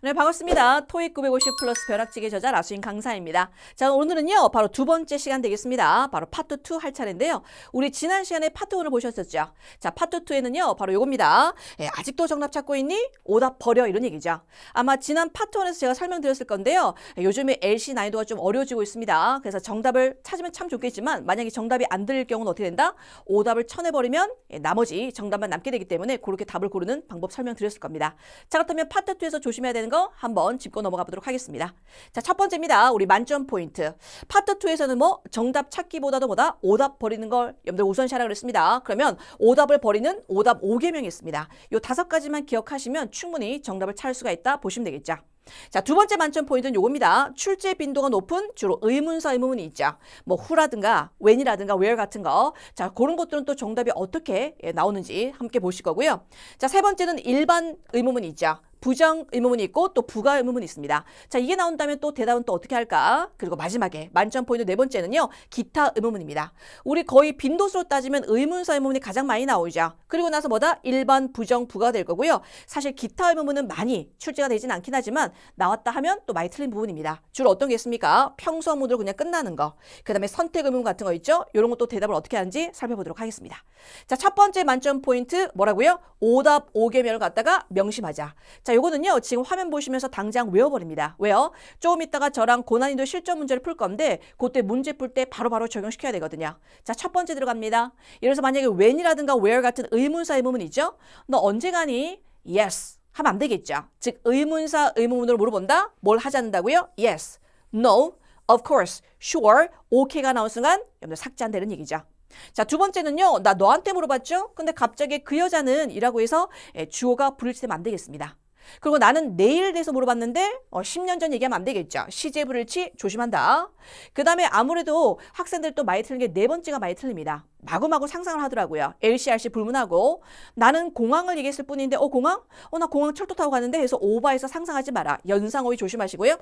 네, 반갑습니다. 토익 950 플러스 벼락치기 저자 라수인 강사입니다. 자, 오늘은요, 바로 두 번째 시간 되겠습니다. 바로 파트 2 할 차례인데요. 우리 지난 시간에 파트 1을 보셨었죠? 자, 파트 2에는요, 바로 요겁니다. 아직도 정답 찾고 있니? 오답 버려. 이런 얘기죠. 아마 지난 파트 1에서 제가 설명드렸을 건데요. 요즘에 LC 난이도가 좀 어려워지고 있습니다. 그래서 정답을 찾으면 참 좋겠지만, 만약에 정답이 안 들릴 경우는 어떻게 된다? 오답을 쳐내버리면 나머지 정답만 남게 되기 때문에 그렇게 답을 고르는 방법 설명드렸을 겁니다. 자, 그렇다면 파트 2에서 조심해야 되는 거 한번 짚고 넘어가 보도록 하겠습니다. 자, 첫 번째입니다. 우리 만점 포인트. 파트 2에서는 뭐 정답 찾기보다도 뭐다? 오답 버리는 걸 여러분들 우선시하라 그랬습니다. 그러면 오답을 버리는 오답 5개명이 있습니다. 요 5가지만 기억하시면 충분히 정답을 찾을 수가 있다 보시면 되겠죠. 자, 두 번째 만점 포인트는 요겁니다. 출제 빈도가 높은 주로 의문사 의문문이 있죠. 뭐 who라든가 when이라든가 where 같은 거. 자, 그런 것들은 또 정답이 어떻게 나오는지 함께 보실 거고요. 자, 세 번째는 일반 의문문이 있죠. 부정 의문문이 있고 또 부가 의문문이 있습니다. 자, 이게 나온다면 또 대답은 또 어떻게 할까? 그리고 마지막에 만점 포인트 네 번째는요. 기타 의문문입니다. 우리 거의 빈도수로 따지면 의문사 의문문이 가장 많이 나오죠. 그리고 나서 뭐다? 일반, 부정, 부가 될 거고요. 사실 기타 의문문은 많이 출제가 되진 않긴 하지만 나왔다 하면 또 많이 틀린 부분입니다. 주로 어떤 게 있습니까? 평서문으로 그냥 끝나는 거. 그 다음에 선택 의문문 같은 거 있죠? 이런 것도 대답을 어떻게 하는지 살펴보도록 하겠습니다. 자, 첫 번째 만점 포인트 뭐라고요? 오답 5개명을 갖다가 명심하자. 자, 요거는요, 지금 화면 보시면서 당장 외워버립니다. 왜요? 조금 있다가 저랑 고난이도 실전 문제를 풀 건데, 그때 문제 풀 때 바로바로 적용시켜야 되거든요. 자, 첫 번째 들어갑니다. 예를 들어서 만약에 when이라든가 where 같은 의문사 의문문 있죠? 너 언제 가니? Yes. 하면 안 되겠죠. 즉, 의문사 의문문으로 물어본다? 뭘 하지 않는다고요? Yes. No. Of course. Sure. OK가 나온 순간, 여러분들 삭제한다는 얘기죠. 자, 두 번째는요, 나 너한테 물어봤죠? 근데 갑자기 그 여자는 이라고 해서 주어가 불일치되면 안 되겠습니다. 그리고 나는 내일 대해서 물어봤는데 10년 전 얘기하면 안 되겠죠. 시제 불일치 조심한다. 그 다음에 아무래도 학생들 또 많이 틀린 게 네 번째가 많이 틀립니다. 마구마구 상상을 하더라고요. LC, RC 불문하고 나는 공항을 얘기했을 뿐인데 공항? 나 공항 철도 타고 가는데 해서 오버해서 상상하지 마라. 연상어휘 조심하시고요.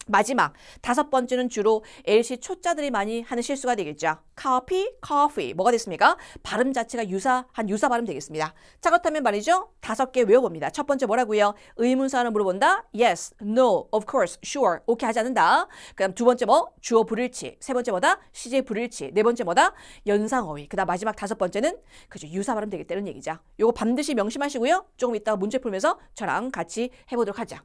마지막 다섯 번째는 주로 LC 초자들이 많이 하는 실수가 되겠죠. copy, coffee. 뭐가 됐습니까? 발음 자체가 유사한 유사 발음 되겠습니다. 자, 그렇다면 말이죠. 5개 외워봅니다. 첫 번째 뭐라고요? 의문사를 물어본다. Yes, no, of course, sure. 오케이 하지 않는다. 그 다음 두 번째 뭐? 주어 불일치. 세 번째 뭐다? 시제 불일치. 네 번째 뭐다? 연상어휘. 그 다음 마지막 5번째는 그죠, 유사 발음 되겠다는 얘기죠. 요거 반드시 명심하시고요. 조금 이따가 문제 풀면서 저랑 같이 해보도록 하죠.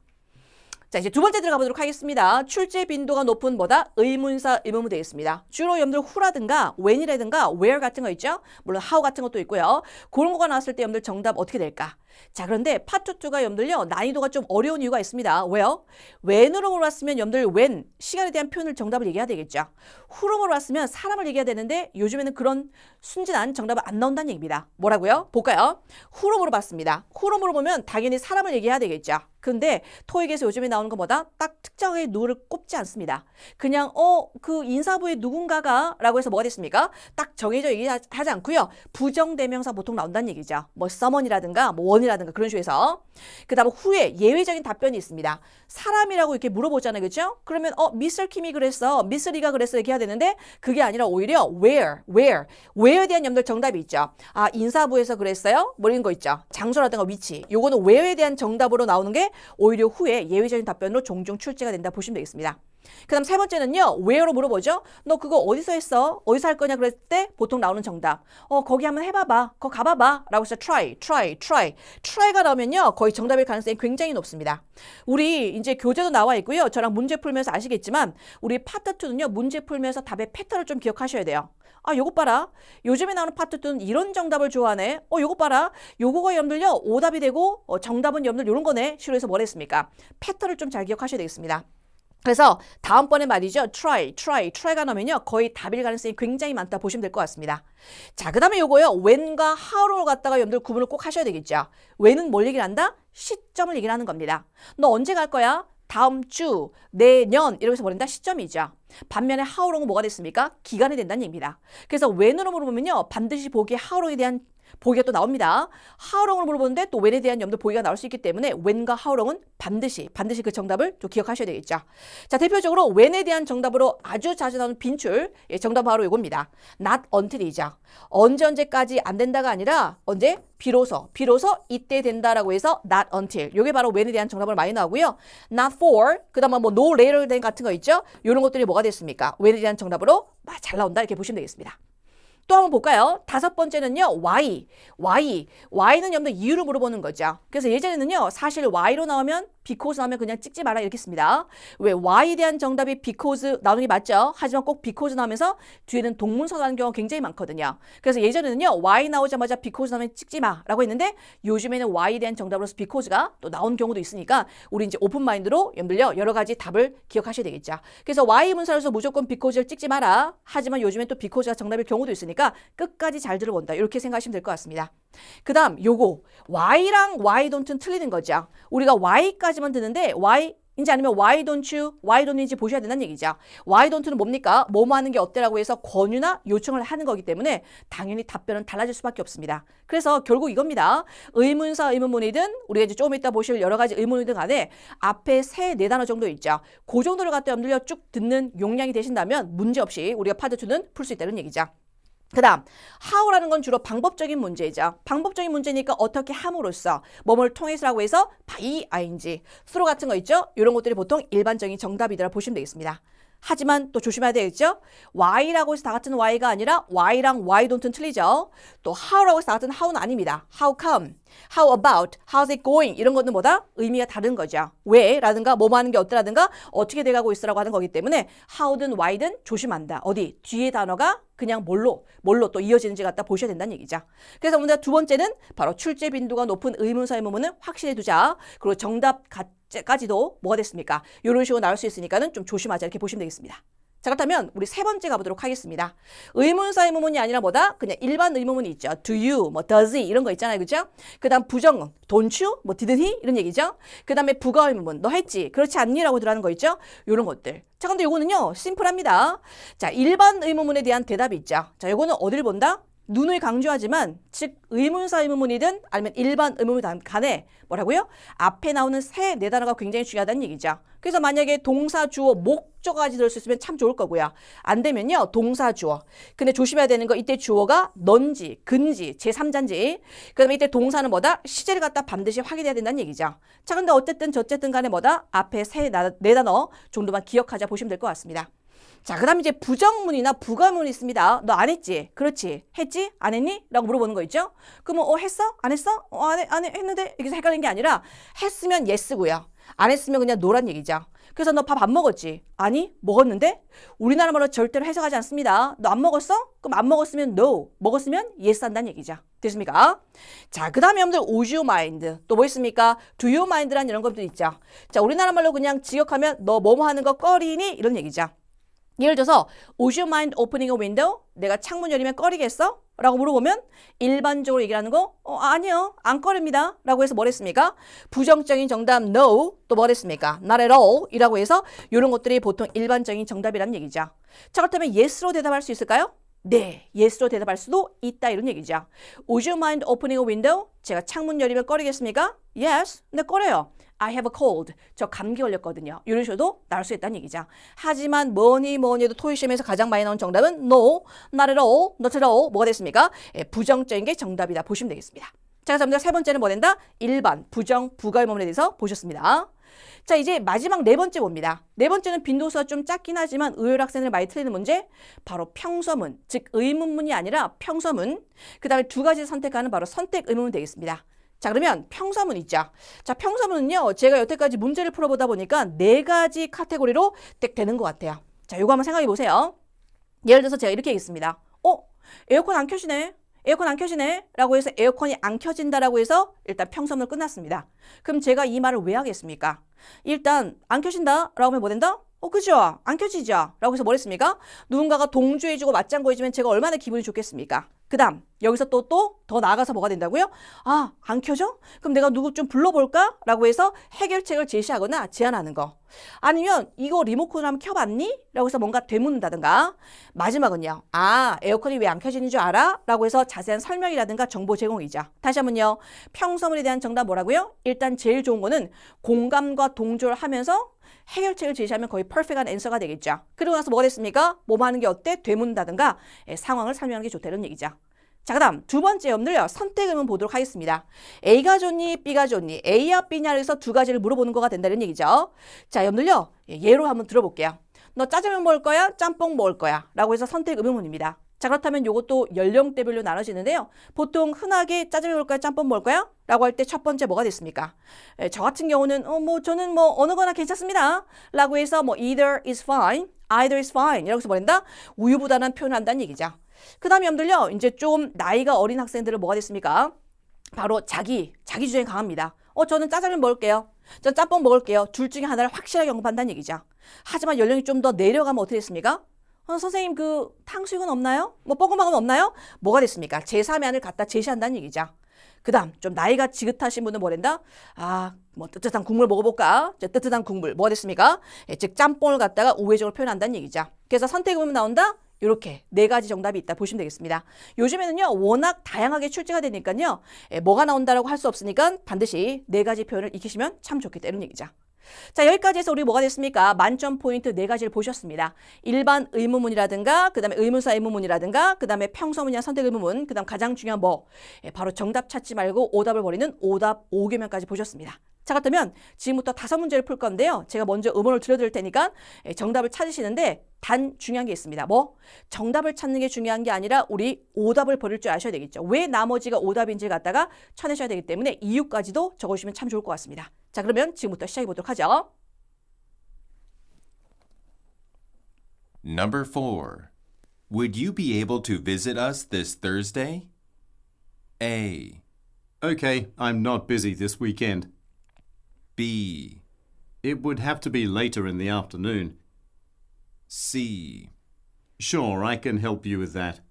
자, 이제 두 번째 들어가 보도록 하겠습니다. 출제 빈도가 높은 뭐다? 의문사 의문문 되겠습니다. 주로 여러분들 who라든가 when이라든가 where 같은 거 있죠? 물론 how 같은 것도 있고요. 그런 거가 나왔을 때 여러분들 정답 어떻게 될까? 자, 그런데 파트 2가 여러분들요, 난이도가 좀 어려운 이유가 있습니다. 왜요? when으로 물어봤으면 여러분들 when, 시간에 대한 표현을 정답을 얘기해야 되겠죠. who로 물어봤으면 사람을 얘기해야 되는데 요즘에는 그런 순진한 정답은 안 나온다는 얘기입니다. 뭐라고요? 볼까요? who로 물어봤습니다. who로 물어보면 당연히 사람을 얘기해야 되겠죠. 근데 토익에서 요즘에 나오는 거 뭐다? 딱 특정하게 누구를 꼽지 않습니다. 그냥 그 인사부의 누군가가 라고 해서 뭐가 됐습니까? 딱 정해져 얘기하지 않고요. 부정대명사 보통 나온다는 얘기죠. 뭐 someone이라든가 뭐 one이라든가 그런 식으로 그 다음 후에 예외적인 답변이 있습니다. 사람이라고 이렇게 물어보잖아요. 그렇죠? 그러면 미스터 킴이 그랬어. 미스 리가 그랬어. 이렇게 해야 되는데 그게 아니라 오히려 where에 대한 염들 정답이 있죠. 아, 인사부에서 그랬어요? 뭐 이런 거 있죠. 장소라든가 위치. 요거는 where에 대한 정답으로 나오는 게 오히려 후에 예외적인 답변으로 종종 출제가 된다 보시면 되겠습니다. 그 다음 세 번째는요. where로 물어보죠. 너 그거 어디서 했어? 어디서 할 거냐 그랬을 때 보통 나오는 정답. 거기 한번 해봐봐. 거기 가봐봐. 라고 해서 try가 나오면요. 거의 정답일 가능성이 굉장히 높습니다. 우리 이제 교재도 나와 있고요. 저랑 문제 풀면서 아시겠지만 우리 파트 2는요. 문제 풀면서 답의 패턴을 좀 기억하셔야 돼요. 아, 요거 봐라. 요즘에 나오는 파트 2는 이런 정답을 좋아하네. 요거 봐라. 요거가 여러분들요. 오답이 되고 정답은 여러분들 요런 거네. 시로해서 뭘 했습니까? 패턴을 좀 잘 기억하셔야 되겠습니다. 그래서 다음번에 말이죠. try가 나오면요. 거의 답일 가능성이 굉장히 많다 보시면 될 것 같습니다. 자, 그 다음에 요거요. when과 how로 갖다가 여러분들 구분을 꼭 하셔야 되겠죠. when은 뭘 얘기를 한다? 시점을 얘기를 하는 겁니다. 너 언제 갈 거야? 다음 주, 내년 이러면서 버린다 시점이죠. 반면에 how로는 뭐가 됐습니까? 기간이 된다는 얘기입니다. 그래서 when으로 물어보면요. 반드시 보기에 how로에 대한 보기가 또 나옵니다. howlong을 물어보는데 또 when에 대한 염도 보기가 나올 수 있기 때문에 when과 howlong은 반드시 그 정답을 또 기억하셔야 되겠죠. 자, 대표적으로 when에 대한 정답으로 아주 자주 나오는 빈출, 예, 정답 바로 이겁니다. not until이죠. 언제까지 안 된다가 아니라 언제? 비로소 이때 된다라고 해서 not until. 요게 바로 when에 대한 정답으로 많이 나오고요. not for, 그다음에 뭐 no later than 같은 거 있죠? 요런 것들이 뭐가 됐습니까? when에 대한 정답으로 잘 나온다 이렇게 보시면 되겠습니다. 또 한번 볼까요? 다섯 번째는요. Why는 염도 이유를 물어보는 거죠. 그래서 예전에는요. 사실 why로 나오면 because 나오면 그냥 찍지 마라 이렇게 씁니다. 왜 why에 대한 정답이 because 나오는 게 맞죠? 하지만 꼭 because 나오면서 뒤에는 동문서가 나오는 경우가 굉장히 많거든요. 그래서 예전에는요. why 나오자마자 because 나오면 찍지 마라고 했는데 요즘에는 why에 대한 정답으로서 because가 또 나온 경우도 있으니까 우리 이제 오픈 마인드로 여러분들요. 여러 가지 답을 기억하셔야 되겠죠. 그래서 why 문사로서 무조건 because를 찍지 마라. 하지만 요즘엔 또 because가 정답일 경우도 있으니까 끝까지 잘 들어본다. 이렇게 생각하시면 될 것 같습니다. 그 다음 요거 why랑 why don't는 틀리는 거죠. 우리가 why까지만 듣는데 why인지 아니면 why don't인지 보셔야 된다는 얘기죠. why don't는 뭡니까? 뭐뭐 하는 게 어때라고 해서 권유나 요청을 하는 거기 때문에 당연히 답변은 달라질 수밖에 없습니다. 그래서 결국 이겁니다. 의문사 의문문이든 우리가 이제 조금 이따 보실 여러 가지 의문이든 간에 앞에 3-4단어 정도 있죠. 그 정도를 갖다 여러분들 쭉 듣는 용량이 되신다면 문제없이 우리가 파트 2는 풀 수 있다는 얘기죠. 그 다음 how라는 건 주로 방법적인 문제이죠. 방법적인 문제니까 어떻게 함으로써 뭐뭘 통해서라고 해서 by ing, through 같은 거 있죠. 이런 것들이 보통 일반적인 정답이더라 보시면 되겠습니다. 하지만 또 조심해야 되겠죠. why라고 해서 다 같은 why가 아니라 why랑 why don't는 틀리죠. 또 how라고 해서 다 같은 how는 아닙니다. how come, how about, how's it going 이런 것은 뭐다? 의미가 다른 거죠. 왜? 라든가 뭐뭐 하는 게 어떠라든가 어떻게 돼가고 있으라고 하는 거기 때문에 how든 why든 조심한다. 어디? 뒤에 단어가 그냥 뭘로 또 이어지는지 갖다 보셔야 된다는 얘기죠. 그래서 오늘 두 번째는 바로 출제 빈도가 높은 의문사 의문문은 확실히 두자. 그리고 정답까지도 뭐가 됐습니까? 이런 식으로 나올 수 있으니까는 좀 조심하자 이렇게 보시면 되겠습니다. 자, 그렇다면 우리 세 번째 가보도록 하겠습니다. 의문사 의문문이 아니라 뭐다? 그냥 일반 의문문이 있죠. Do you, 뭐 does he 이런 거 있잖아요. 그죠? 그 다음 부정응, don't you, 뭐 didn't he 이런 얘기죠. 그 다음에 부가 의문문, 너 했지? 그렇지 않니? 라고 들어가는 거 있죠. 이런 것들. 자, 근데 요거는요. 심플합니다. 자, 일반 의문문에 대한 대답이 있죠. 자, 요거는 어디를 본다? 눈을 강조하지만 즉 의문사 의문문이든 아니면 일반 의문문 간에 뭐라고요? 앞에 나오는 3-4단어가 굉장히 중요하다는 얘기죠. 그래서 만약에 동사, 주어, 목적어까지 들을 수 있으면 참 좋을 거고요. 안 되면요. 동사, 주어. 근데 조심해야 되는 거 이때 주어가 넌지, 근지, 제3자인지 그 다음에 이때 동사는 뭐다? 시제를 갖다 반드시 확인해야 된다는 얘기죠. 자, 근데 어쨌든 저쨌든 간에 뭐다? 앞에 3-4단어 정도만 기억하자 보시면 될 것 같습니다. 자, 그 다음에 이제 부정문이나 부가문이 있습니다. 너 안 했지? 그렇지. 했지? 안 했니? 라고 물어보는 거 있죠? 그러면 했어? 안 했어? 안 했는데? 이렇게 헷갈리는 게 아니라 했으면 yes고요. 안 했으면 그냥 no란 얘기죠. 그래서 너 밥 안 먹었지? 아니, 먹었는데? 우리나라 말로 절대로 해석하지 않습니다. 너 안 먹었어? 그럼 안 먹었으면 no, 먹었으면 yes 한다는 얘기죠. 됐습니까? 자, 그 다음에 여러분들 would you mind, 또 뭐 있습니까? do you mind라는 이런 것도 있죠. 자, 우리나라 말로 그냥 직역하면 너 뭐뭐 하는 거 꺼리니? 이런 얘기죠. 예를 들어서 would you mind opening a window? 내가 창문 열리면 꺼리겠어? 라고 물어보면 일반적으로 얘기를 하는 거 아니요. 안 꺼립니다. 라고 해서 뭐랬습니까? 부정적인 정답 no. 또 뭐랬습니까? not at all 이라고 해서 이런 것들이 보통 일반적인 정답이라는 얘기죠. 자, 그렇다면 yes로 대답할 수 있을까요? 네, yes로 대답할 수도 있다 이런 얘기죠. Would you mind opening a window? 제가 창문 열리면 꺼리겠습니까? Yes, 네 꺼려요. I have a cold. 저 감기 걸렸거든요. 이런 식으로 나올 수 있다는 얘기죠. 하지만 뭐니 해도 토익 시험에서 가장 많이 나온 정답은 no, not at all, not at all. 뭐가 됐습니까? 예, 부정적인 게 정답이다 보시면 되겠습니다. 자, 그래서 세 번째는 뭐 된다? 일반, 부정, 부가 의문문에 대해서 보셨습니다. 자, 이제 마지막 네 번째 봅니다. 네 번째는 빈도수가 좀 작긴 하지만 의외로 학생들 많이 틀리는 문제, 바로 평서문, 즉 의문문이 아니라 평서문. 그 다음에 두 가지 선택하는 바로 선택 의문문 되겠습니다. 자, 그러면 평서문 있죠. 자, 평서문은요, 제가 여태까지 문제를 풀어보다 보니까 4가지 카테고리로 딱 되는 것 같아요. 자, 요거 한번 생각해 보세요. 예를 들어서 제가 이렇게 얘기했습니다. 에어컨 안 켜지네. 에어컨 안 켜지네. 라고 해서 에어컨이 안 켜진다라고 해서 일단 평서문 끝났습니다. 그럼 제가 이 말을 왜 하겠습니까? 일단 안 켜진다. 라고 하면 뭐 된다? 그죠? 안 켜지죠? 라고 해서 뭐 했습니까? 누군가가 동조해주고 맞장구 해주면 제가 얼마나 기분이 좋겠습니까? 그 다음 여기서 또 더 나아가서 뭐가 된다고요? 안 켜져? 그럼 내가 누구 좀 불러볼까? 라고 해서 해결책을 제시하거나 제안하는 거. 아니면 이거 리모컨을 한번 켜봤니? 라고 해서 뭔가 되묻는다든가. 마지막은요. 에어컨이 왜 안 켜지는 줄 알아? 라고 해서 자세한 설명이라든가 정보 제공이죠. 다시 한번요. 평서문에 대한 정답 뭐라고요? 일단 제일 좋은 거는 공감과 동조를 하면서 해결책을 제시하면 거의 퍼펙트한 앤서가 되겠죠. 그리고 나서 뭐가 됐습니까? 뭐 하는 게 어때? 되묻는다든가 상황을 설명하는 게 좋다는 얘기죠. 자, 그 다음 두 번째 여러분들요. 선택 의문 보도록 하겠습니다. A가 좋니? B가 좋니? A야 B냐 해서 두 가지를 물어보는 거가 된다는 얘기죠. 자, 여러분들요. 예로 한번 들어볼게요. 너 짜장면 먹을 거야? 짬뽕 먹을 거야? 라고 해서 선택 의문문입니다. 자, 그렇다면 이것도 연령대별로 나눠지는데요. 보통 흔하게 짜장면 먹을 거야? 짬뽕 먹을 거야? 라고 할 때 첫 번째 뭐가 됐습니까? 저 같은 경우는 저는 어느 거나 괜찮습니다. 라고 해서 either is fine, either is fine 이라고 해서 뭐란다? 우유부단한 표현을 한다는 얘기죠. 그 다음에 여러분들요. 이제 좀 나이가 어린 학생들은 뭐가 됐습니까? 바로 자기 주장이 강합니다. 저는 짜장면 먹을게요. 전 짬뽕 먹을게요. 둘 중에 하나를 확실하게 언급한다는 얘기죠. 하지만 연령이 좀 더 내려가면 어떻게 됐습니까? 선생님 탕수육은 없나요? 뻐근마금 없나요? 뭐가 됐습니까? 제3의 안을 갖다 제시한다는 얘기죠. 그 다음 좀 나이가 지긋하신 분은 뭐란다? 뜨뜻한 국물 먹어볼까? 뜨뜻한 국물 뭐가 됐습니까? 즉 짬뽕을 갖다가 우회적으로 표현한다는 얘기죠. 그래서 선택해보면 나온다? 이렇게 네 가지 정답이 있다 보시면 되겠습니다. 요즘에는요 워낙 다양하게 출제가 되니까요 뭐가 나온다라고 할 수 없으니까 반드시 네 가지 표현을 익히시면 참 좋겠다 이런 얘기죠. 자, 여기까지 해서 우리 뭐가 됐습니까? 만점 포인트 네 가지를 보셨습니다. 일반 의문문이라든가 그 다음에 의문사 의문문이라든가 그 다음에 평서문이나 선택 의문문 그 다음 가장 중요한 바로 정답 찾지 말고 오답을 버리는 오답 5개명까지 보셨습니다. 자, 그렇다면 지금부터 5문제를 풀 건데요. 제가 먼저 음원을 들려드릴 테니까 정답을 찾으시는데 단 중요한 게 있습니다. 정답을 찾는 게 중요한 게 아니라 우리 오답을 버릴 줄 아셔야 되겠죠. 왜 나머지가 오답인지를 갖다가 쳐내셔야 되기 때문에 이유까지도 적어주시면 참 좋을 것 같습니다. 자, 그러면 지금부터 시작해 보도록 하죠. Number 4. Would you be able to visit us this Thursday? A. Okay, I'm not busy this weekend. B. It would have to be later in the afternoon. C. Sure, I can help you with that.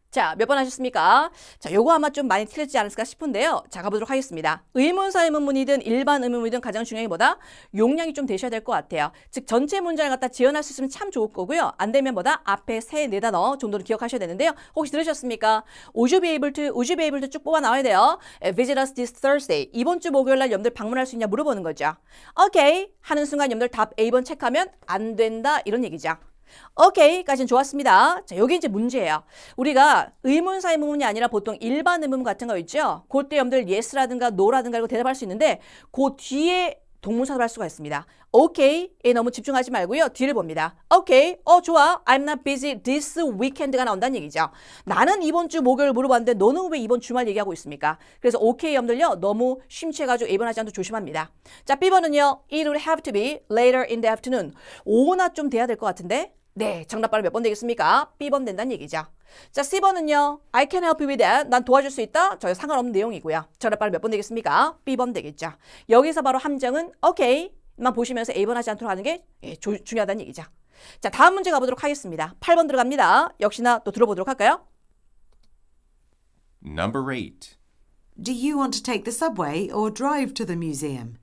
자, 몇 번 하셨습니까? 자, 요거 아마 좀 많이 틀렸지 않을까 싶은데요. 자, 가보도록 하겠습니다. 의문사 의문문이든 일반 의문문이든 가장 중요한 게 뭐다? 용량이 좀 되셔야 될 것 같아요. 즉, 전체 문장을 갖다 지원할 수 있으면 참 좋을 거고요. 안 되면 앞에 세, 네 단어 정도는 기억하셔야 되는데요. 혹시 들으셨습니까? Would you be able to 쭉 뽑아 나와야 돼요. Visit us this Thursday. 이번 주 목요일 날 여러분들 방문할 수 있냐 물어보는 거죠. Okay. 하는 순간 여러분들 답 A번 체크하면 안 된다 이런 얘기죠. 오케이까지는 좋았습니다. 자, 여기 이제 문제예요. 우리가 의문사 의문문이 아니라 보통 일반 의문문 같은 거 있죠. 그때 여러분들 yes라든가 no라든가 이거 대답할 수 있는데 그 뒤에 동문사를 할 수가 있습니다. 오케이에 너무 집중하지 말고요. 뒤를 봅니다. 오케이, 좋아. I'm not busy this weekend가 나온다는 얘기죠. 나는 이번 주 목요일 물어봤는데 너는 왜 이번 주말 얘기하고 있습니까? 그래서 오케이 여러분들요. 너무 심취해가지고 A번 하지 않도록 조심합니다. 자, B번은요. It would have to be later in the afternoon. 오후나 좀 돼야 될 것 같은데 네, 정답 발음 몇 번 되겠습니까? B번 된다는 얘기죠. 자, C번은요. I can help you with that. 난 도와줄 수 있다. 저희 상관없는 내용이고요. 정답 발음 몇 번 되겠습니까? B번 되겠죠. 여기서 바로 함정은 오케이만 보시면서 A번 하지 않도록 하는 게 중요하다는 얘기죠. 자, 다음 문제 가보도록 하겠습니다. 8번 들어갑니다. 역시나 또 들어보도록 할까요? Number 8. Do you want to take the subway or drive to the museum?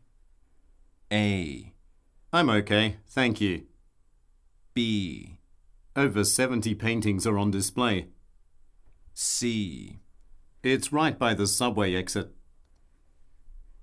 A. I'm okay, thank you. B. Over 70 paintings are on display. C. It's right by the subway exit.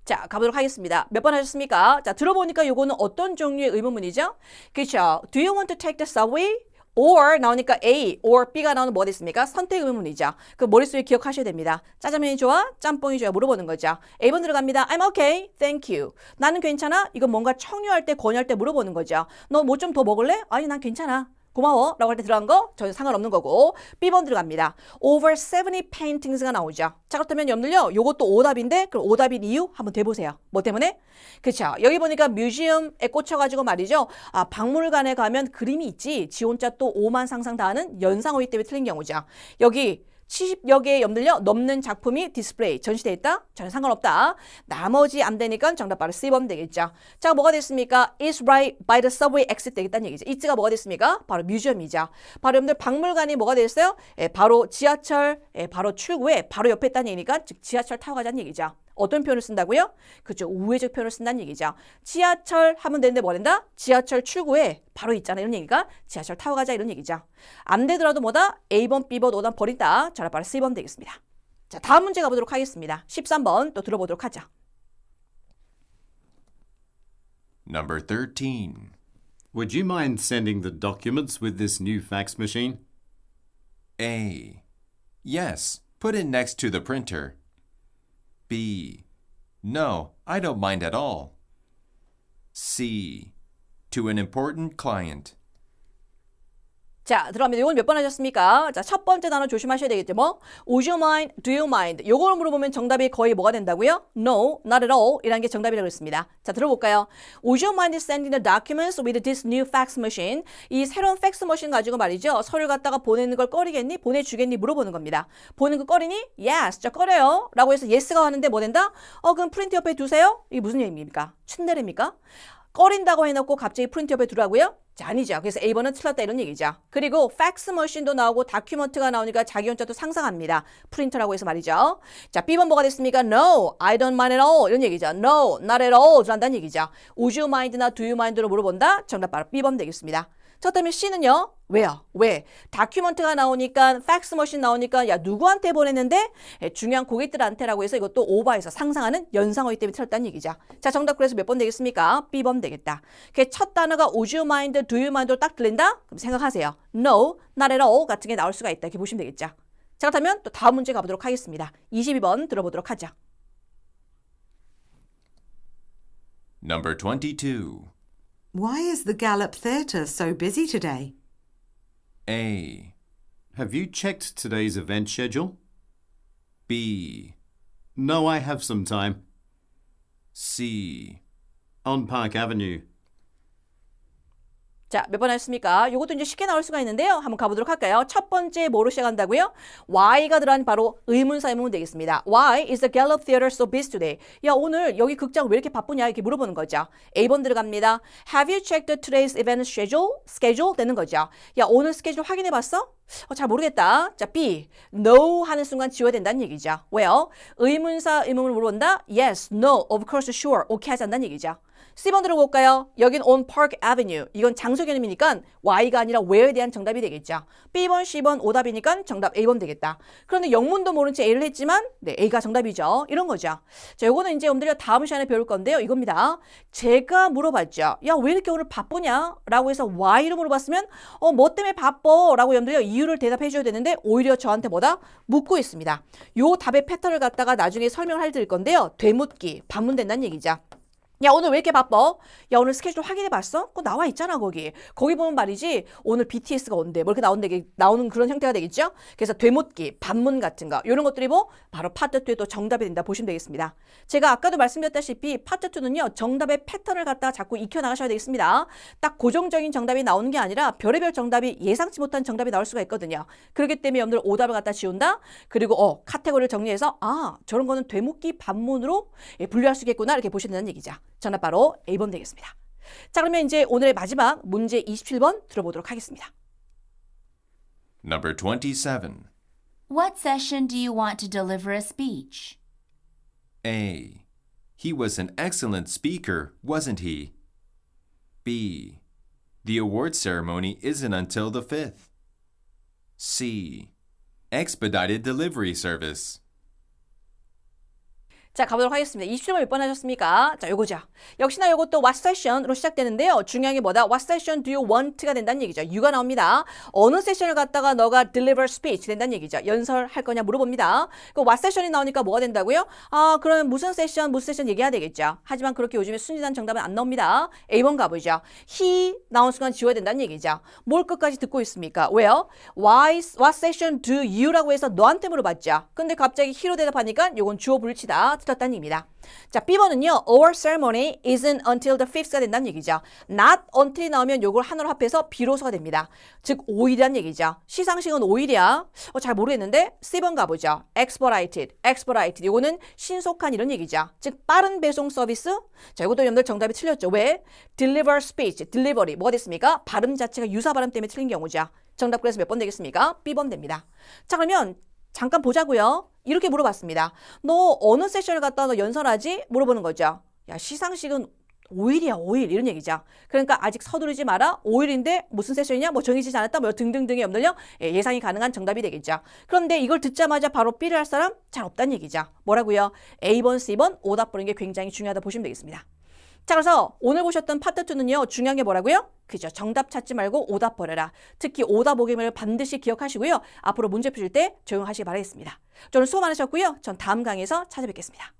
자, 가보도록 하겠습니다. 몇 번 하셨습니까? 자, 들어보니까 요거는 어떤 종류의 의문문이죠? 그렇죠. Do you want to take the subway? or 나오니까 A or B가 나오는 뭐가 있습니까? 선택 의문문이죠. 그 머릿속에 기억하셔야 됩니다. 짜장면이 좋아? 짬뽕이 좋아? 물어보는 거죠. A번 들어갑니다. I'm okay, thank you. 나는 괜찮아? 이건 뭔가 청유할 때, 권유할 때 물어보는 거죠. 너 뭐 좀 더 먹을래? 아니, 난 괜찮아. 고마워 라고 할 때 들어간 거 전혀 상관없는 거고. B번 들어갑니다. Over 70 paintings가 나오죠. 자, 그렇다면 여러분들요 요것도 오답인데 그럼 오답인 이유 한번 대보세요. 뭐 때문에? 그쵸, 여기 보니까 뮤지엄에 꽂혀가지고 말이죠. 박물관에 가면 그림이 있지. 지 혼자 또 오만 상상 다하는 연상어휘 때문에 틀린 경우죠. 여기 70여 개의 여러분들요 넘는 작품이 디스플레이 전시되어 있다? 전혀 상관없다. 나머지 안 되니까 정답 바로 C번 되겠죠. 자, 뭐가 됐습니까? It's right by the subway exit 되겠다는 얘기죠. it가 뭐가 됐습니까? 바로 뮤지엄이죠. 바로 여러분들 박물관이 뭐가 됐어요? 바로 지하철 바로 출구에 바로 옆에 있다는 얘기니까 즉 지하철 타고 가자는 얘기죠. 어떤 표현을 쓴다고요? 그죠. 우회적 표현을 쓴다는 얘기죠. 지하철 하면 되는데 뭐 된다? 지하철 출구에 바로 있잖아. 이런 얘기가 지하철 타고 가자 이런 얘기죠. 안 되더라도 뭐다? A번, B번, 5번 버린다. 자, 바로 C번 되겠습니다. 자, 다음 문제 가보도록 하겠습니다. 13번 또 들어보도록 하죠. Number 13. Would you mind sending the documents with this new fax machine? A. Yes, put it next to the printer. B. No, I don't mind at all. C. To an important client. 자, 들어갑니다. 이건 몇 번 하셨습니까? 자, 첫 번째 단어 조심하셔야 되겠죠. 뭐? Would you mind? Do you mind? 요걸 물어보면 정답이 거의 뭐가 된다고요? No, not at all. 이라는 게 정답이라고 했습니다. 자, 들어볼까요? Would you mind sending the documents with this new fax machine? 이 새로운 팩스 머신 가지고 말이죠. 서류 갖다가 보내는 걸 꺼리겠니? 보내주겠니? 물어보는 겁니다. 보내는 거 꺼리니? Yes, 저 꺼려요. 라고 해서 yes가 왔는데 뭐 된다? 그럼 프린트 옆에 두세요? 이게 무슨 얘기입니까? 츤데레입니까? 꺼린다고 해놓고 갑자기 프린트 옆에 두라고요? 자, 아니죠. 그래서 A번은 틀렸다 이런 얘기죠. 그리고 팩스 머신도 나오고 다큐먼트가 나오니까 자기 혼자도 상상합니다. 프린터라고 해서 말이죠. 자, B번 뭐가 됐습니까? No, I don't mind at all 이런 얘기죠. No, not at all 한다는 얘기죠. Would you mind나 do you mind로 물어본다? 정답 바로 B번 되겠습니다. 자, 그다음에 C는요? 왜요? 왜? 다큐먼트가 나오니까 팩스 머신 나오니까 야 누구한테 보냈는데? 중요한 고객들한테라고 해서 이것도 오버해서 상상하는 연상어휘 때문에 틀렸다는 얘기죠. 자, 정답 그래서 몇 번 되겠습니까? B번 되겠다. 첫 단어가 would you mind, do you mind로 딱 들린다? 그럼 생각하세요. No, not at all 같은 게 나올 수가 있다. 이렇게 보시면 되겠죠. 자, 그렇다면 또 다음 문제 가보도록 하겠습니다. 22번 들어보도록 하죠. Number 22. Why is the Gallup Theatre so busy today? A. Have you checked today's event schedule? B. No, I have some time. C. On Park Avenue. 자, 몇 번 하셨습니까? 이것도 이제 쉽게 나올 수가 있는데요. 한번 가보도록 할까요? 첫 번째 뭐로 시작한다고요? Why가 들어간 바로 의문사 의문 되겠습니다. Why is the Gallup Theatre so busy today? 야, 오늘 여기 극장 왜 이렇게 바쁘냐? 이렇게 물어보는 거죠. A번 들어갑니다. Have you checked today's event schedule? 되는 거죠. 야, 오늘 스케줄 확인해 봤어? 잘 모르겠다. 자, B. No 하는 순간 지워야 된다는 얘기죠. 왜요? 의문사 의문을 물어본다? Yes, no, of course, sure. 오케이 하지 않는다는 얘기죠. C번 들어볼까요? 여긴 on Park Avenue. 이건 장소 개념이니까 Y가 아니라 where에 대한 정답이 되겠죠. B번, C번, 오답이니까 정답 A번 되겠다. 그런데 영문도 모른 채 A를 했지만 네, A가 정답이죠. 이런 거죠. 자, 요거는 이제 여러분들이 다음 시간에 배울 건데요. 이겁니다. 제가 물어봤죠. 야, 왜 이렇게 오늘 바쁘냐? 라고 해서 Y를 물어봤으면 뭐 때문에 바빠? 라고 여러분들이 이유를 대답해 줘야 되는데 오히려 저한테 뭐다? 묻고 있습니다. 요 답의 패턴을 갖다가 나중에 설명을 할 드릴 건데요. 되묻기, 반문된다는 얘기죠. 야, 오늘 왜 이렇게 바빠? 야, 오늘 스케줄 확인해 봤어? 그거 나와 있잖아, 거기. 거기 보면 말이지, 오늘 BTS가 온대. 뭐 이렇게 나오는 그런 형태가 되겠죠? 그래서 되묻기, 반문 같은 거. 이런 것들이 뭐, 바로 파트 2에 또 정답이 된다 보시면 되겠습니다. 제가 아까도 말씀드렸다시피 파트 2는요, 정답의 패턴을 갖다가 자꾸 익혀나가셔야 되겠습니다. 딱 고정적인 정답이 나오는 게 아니라 별의별 정답이 예상치 못한 정답이 나올 수가 있거든요. 그렇기 때문에 여러분들 오답을 갖다 지운다? 그리고 카테고리를 정리해서, 저런 거는 되묻기, 반문으로 분류할 수 있겠구나. 이렇게 보시면 되는 얘기죠. 정답 바로 A번 되겠습니다. 자, 그러면 이제 오늘의 마지막 문제 27번 들어보도록 하겠습니다. Number 27. What session do you want to deliver a speech? A. He was an excellent speaker, wasn't he? B. The award ceremony isn't until the 5th. C. Expedited delivery service. 자, 가보도록 하겠습니다. 27번 몇 번 하셨습니까? 자, 요거죠. 역시나 요것도 what session으로 시작되는데요. 중요한 게 뭐다? What session do you want가 된다는 얘기죠. U가 나옵니다. 어느 세션을 갖다가 너가 deliver speech 된다는 얘기죠. 연설할 거냐 물어봅니다. 그 what session이 나오니까 뭐가 된다고요? 그러면 무슨 세션 얘기해야 되겠죠. 하지만 그렇게 요즘에 순진한 정답은 안 나옵니다. A번 가보죠. He 나온 순간 지워야 된다는 얘기죠. 뭘 끝까지 듣고 있습니까? 왜요? What session do you라고 해서 너한테 물어봤죠. 근데 갑자기 he로 대답하니까 요건 주어 불치다. 틀렸다는 얘기입니다. 자, B번은요. Our ceremony isn't until the 5th가 된다는 얘기죠. Not until이 나오면 요걸 하나로 합해서 비로소가 됩니다. 즉 5일이라는 얘기죠. 시상식은 5일이야. 잘 모르겠는데 C번 가보죠. expedited. 요거는 신속한 이런 얘기죠. 즉 빠른 배송 서비스. 자, 이것도 여러분들 정답이 틀렸죠. 왜? deliver speech, delivery. 뭐가 됐습니까? 발음 자체가 유사 발음 때문에 틀린 경우죠. 정답 그래서 몇 번 되겠습니까? B번 됩니다. 자, 그러면 잠깐 보자고요. 이렇게 물어봤습니다. 너 어느 세션을 갔다 너 연설하지? 물어보는 거죠. 야, 시상식은 5일이야, 5일. 이런 얘기죠. 그러니까 아직 서두르지 마라. 5일인데 무슨 세션이냐? 뭐 정해지지 않았다. 뭐 등등등이 없느냐? 예상이 가능한 정답이 되겠죠. 그런데 이걸 듣자마자 바로 B를 할 사람 잘 없다는 얘기죠. 뭐라고요? A번, C번 오답 보는 게 굉장히 중요하다 보시면 되겠습니다. 자, 그래서 오늘 보셨던 파트 2는요. 중요한 게 뭐라고요? 그죠. 정답 찾지 말고 오답 버려라. 특히 오답 오김을 반드시 기억하시고요. 앞으로 문제 푸실 때 조용하시기 바라겠습니다. 저는 수고 많으셨고요. 전 다음 강의에서 찾아뵙겠습니다.